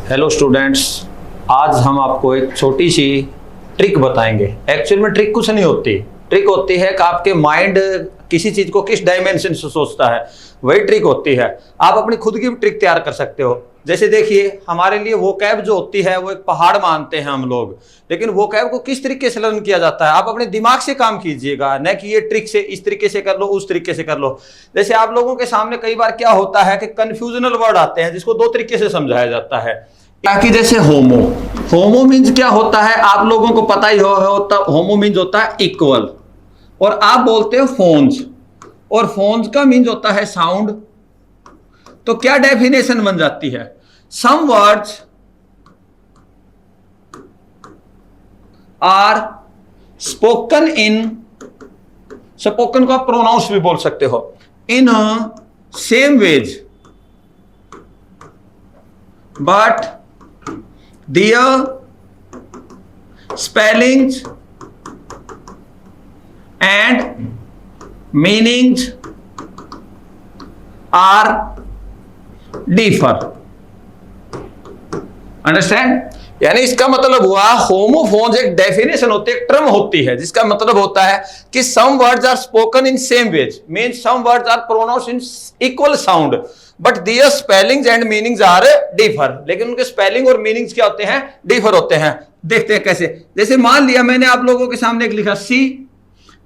Hello students, आज हम आपको एक छोटी सी ट्रिक बताएंगे। एक्चुअल में ट्रिक कुछ नहीं होती, ट्रिक होती है कि आपके माइंड किसी चीज को किस डायमेंशन से सोचता है, वही ट्रिक होती है। आप अपनी खुद की भी ट्रिक तैयार कर सकते हो। जैसे देखिए, हमारे लिए वोकैब जो होती है वो एक पहाड़ मानते हैं हम लोग, लेकिन वोकैब को किस तरीके से लर्न किया जाता है, आप अपने दिमाग से काम कीजिएगा, न कि ये ट्रिक से इस तरीके से कर लो उस तरीके से कर लो। जैसे आप लोगों के सामने कई बार क्या होता है कि कंफ्यूजनल वर्ड आते हैं जिसको दो तरीके से समझाया जाता है। ताकि जैसे होमो, होमो मीन्स क्या होता है आप लोगों को पता ही होता, होमो मीन्स होता है इक्वल, और आप बोलते हो फोन्स, और फोन्स का मीन्स होता है साउंड। तो क्या डेफिनेशन बन जाती है, some words are spoken in, spoken को आप प्रोनाउंस भी बोल सकते हो, in same ways but their spellings and meanings are differ। Understand? यानी इसका मतलब हुआ होमोफोन्स एक डेफिनेशन होती है, एक टर्म होती है जिसका मतलब होता है कि some words are spoken in same ways, means some words are pronounced in equal sound but their spellings and meanings are differ. लेकिन उनके स्पेलिंग और मीनिंग्स क्या होते हैं, डिफर होते हैं। देखते हैं कैसे। जैसे मान लिया मैंने आप लोगों के सामने एक लिखा सी,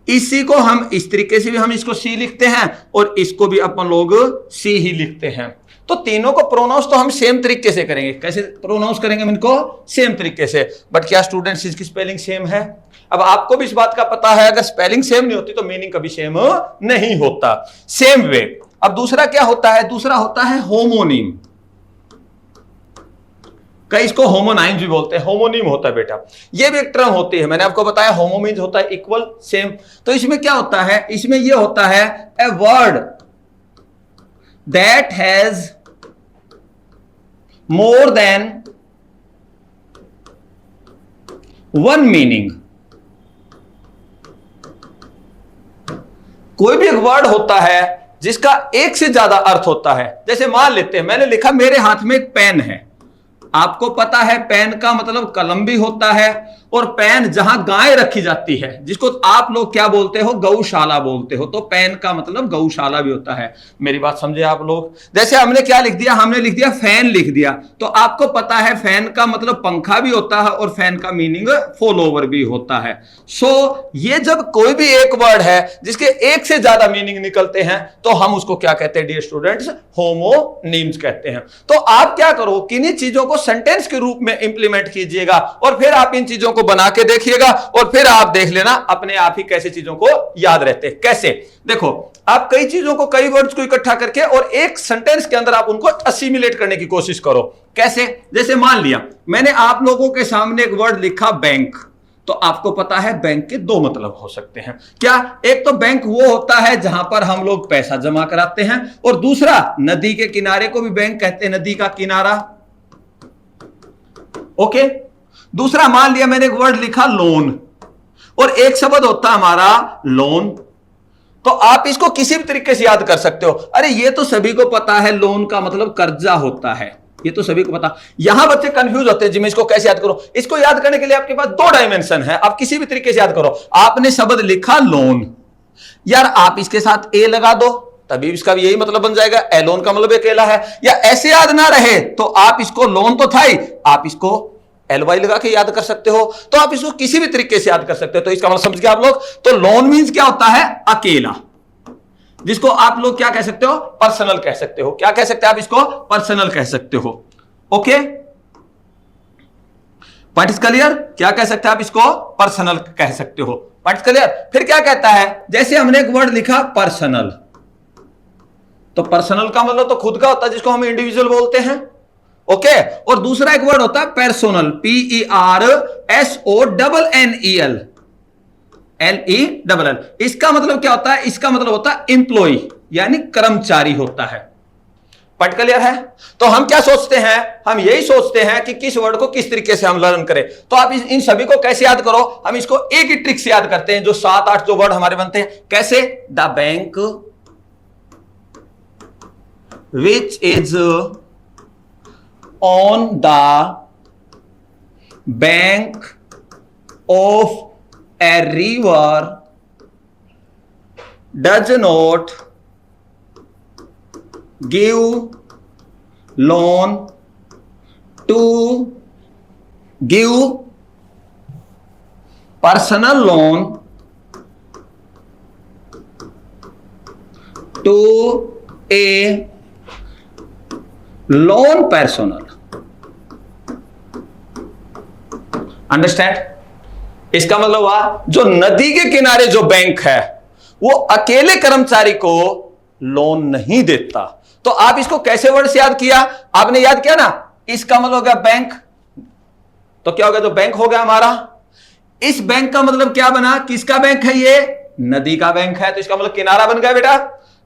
इसी को हम इस तरीके से भी हम इसको सी लिखते हैं और इसको भी अपन लोग सी ही लिखते हैं। तो तीनों को प्रोनाउंस तो हम सेम तरीके से करेंगे। कैसे प्रोनाउंस करेंगे हम इनको? सेम तरीके से। बट क्या स्टूडेंट्स इसकी स्पेलिंग सेम है? अब आपको भी इस बात का पता है, अगर स्पेलिंग सेम नहीं होती तो मीनिंग कभी सेम नहीं होता। Same way. अब दूसरा क्या होता है? दूसरा होता है होमोनिम। कई इसको होमोनाइम भी बोलते हैं, होमोनिम होता है बेटा। ये भी एक टर्म होती है, मैंने आपको बताया होमो मीन्स होता है इक्वल, सेम। तो इसमें क्या होता है? इसमें ये होता है a word that has more than one meaning. कोई भी एक वर्ड होता है जिसका एक से ज्यादा अर्थ होता है। जैसे मान लेते हैं मैंने लिखा मेरे हाथ में एक पेन है। आपको पता है पेन का मतलब कलम भी होता है, और पेन जहां गाय रखी जाती है जिसको आप लोग क्या बोलते हो, गौशाला बोलते हो, तो पेन का मतलब गौशाला भी होता है। मेरी बात समझे आप लोग? जैसे हमने क्या लिख दिया, हमने लिख दिया फैन लिख दिया, तो आपको पता है फैन का मतलब पंखा भी होता है और फैन का मीनिंग फॉलोवर भी होता है। सो ये जब कोई भी एक वर्ड है जिसके एक से ज्यादा मीनिंग निकलते हैं तो हम उसको क्या कहते हैं डियर स्टूडेंट्स? होमोनिम्स कहते हैं। तो आप क्या करो, किन्हीं चीजों को सेंटेंस के रूप में इंप्लीमेंट कीजिएगा और फिर आप इन चीजों को बना के देखिएगा और फिर आप देख लेना अपने आप ही कैसे चीजों को याद रहते हैं। कैसे? देखो, आप कई चीजों को, कई वर्ड्स को इकट्ठा करके और एक सेंटेंस के अंदर आप उनको असिमिलेट करने की कोशिश करो। कैसे? जैसे मान लिया मैंने आप लोगों के सामने एक वर्ड लिखा बैंक, तो आपको पता है बैंक के दो मतलब हो सकते हैं। क्या? एक तो बैंक वो होता है जहां पर हम लोग पैसा जमा कराते हैं, और दूसरा नदी के किनारे को भी बैंक कहते हैं, नदी का किनारा। ओके। दूसरा मान लिया मैंने एक वर्ड लिखा लोन, और एक शब्द होता है हमारा लोन, तो आप इसको किसी भी तरीके से याद कर सकते हो। अरे ये तो सभी को पता है, लोन का मतलब कर्जा होता है, ये तो सभी को पता। यहां बच्चे कंफ्यूज होते हैं जी मैं इसको कैसे याद करूं। इसको याद करने के लिए आपके पास दो डायमेंशन है, आप किसी भी तरीके से याद करो। आपने शब्द लिखा लोन, यार आप इसके साथ ए लगा दो तभी इसका भी यही मतलब बन जाएगा, ए लोन का मतलब अकेला है। या ऐसे याद ना रहे तो आप इसको लोन तो था ही, आप इसको LY लगा के याद कर सकते हो। तो आप इसको किसी भी तरीके से याद कर सकते हो। तो इसका मतलब समझ गए आप लोग? तो लोन मीन्स क्या होता है? अकेला, जिसको आप लोग क्या कह सकते हो? पर्सनल कह सकते हो। क्या कह सकते हैं आप इसको? पर्सनल कह सकते हो। Okay, point is clear? क्या कह सकते हैं आप इसको? पर्सनल कह सकते हो। Point is clear? फिर क्या कहता है? जैसे हमने एक वर्ड लिखा पर्सनल, तो पर्सनल का मतलब तो खुद का होता है जिसको हम इंडिविजुअल बोलते हैं। ओके। और दूसरा एक वर्ड होता है पर्सोनल, PERSONNEL, LELL। इसका मतलब क्या होता है? इसका मतलब होता है एम्प्लॉय, यानी कर्मचारी होता है। पॉइंट क्लियर है? तो हम क्या सोचते हैं? हम यही सोचते हैं कि किस वर्ड को किस तरीके से हम लर्न करें। तो आप इन सभी को कैसे याद करो? हम इसको एक ही ट्रिक से याद करते हैं, जो 7-8 जो वर्ड हमारे बनते हैं। कैसे? The bank which is on the bank of a river does not give loan to give personal loan to a loan personal. Understand? इसका मतलब हुआ जो नदी के किनारे जो बैंक है वो अकेले कर्मचारी को लोन नहीं देता। तो आप इसको कैसे वर्ड से याद किया? आपने याद किया ना, इसका मतलब हो गया बैंक, तो क्या हो गया? तो बैंक हो गया हमारा। इस बैंक का मतलब क्या बना? किसका बैंक है ये? नदी का बैंक है, तो इसका मतलब किनारा बन गया बेटा,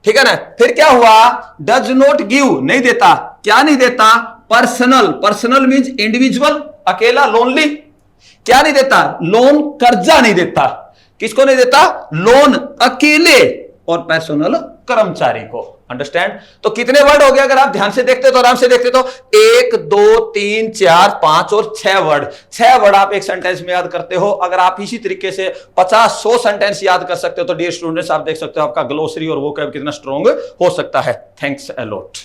ठीक है ना। फिर क्या हुआ? डज नॉट गिव, नहीं देता। क्या नहीं देता? पर्सनल। पर्सनल मींस इंडिविजुअल, अकेला, लोनली। क्या नहीं देता? लोन, कर्जा नहीं देता। किसको नहीं देता? लोन, अकेले, और पर्सनल, कर्मचारी को। अंडरस्टैंड? तो कितने वर्ड हो गए? अगर आप ध्यान से देखते तो, आराम से देखते तो 1 2 3 4 5 और 6 वर्ड। 6 वर्ड आप एक सेंटेंस में याद करते हो। अगर आप इसी तरीके से 50-100 सेंटेंस याद कर सकते हो तो डियर स्टूडेंट्स आप देख सकते हो आपका ग्लोसरी और वोकैब कितना स्ट्रॉन्ग हो सकता है। Thanks a lot.